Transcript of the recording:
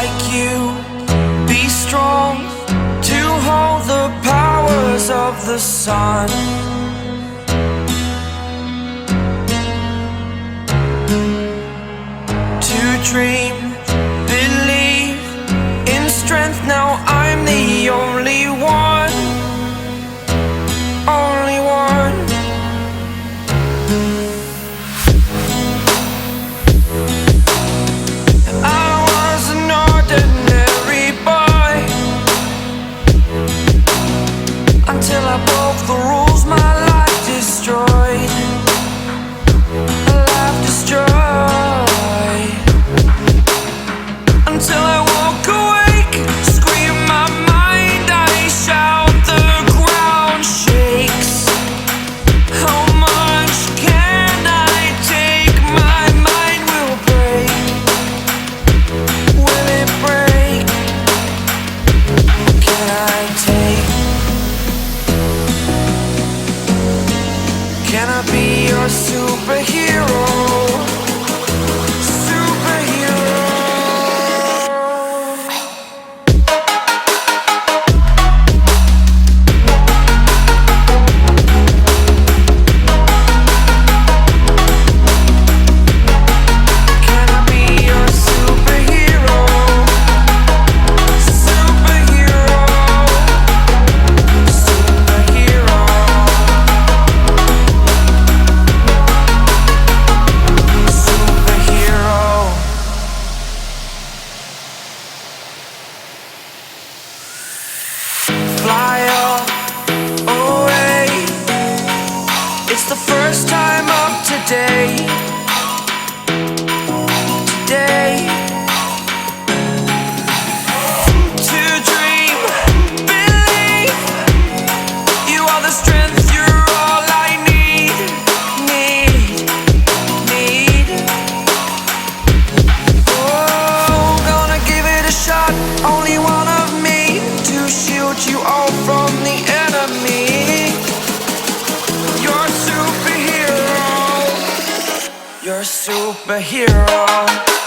like you, be strong to hold the powers of the sun. To dream, believe in strength, now I'm the only one. Only one. I was an ordinary boy until I broke the rules, my life destroyed. A life destroyed. Until I woke awake, scream my mind, I shout, the ground shakes. How much can I take? My mind will break. Will it break? Can I take? Can I be your superhero? Superhero. Can I be your superhero? Superhero. Superhero. Superhero. Fly up away. It's the first time of today. Today. To dream, believe. You are the strength, you're all I need. Need. Oh, gonna give it a shot. Only one of me to shield you all from the enemy. You're a superhero. You're a superhero.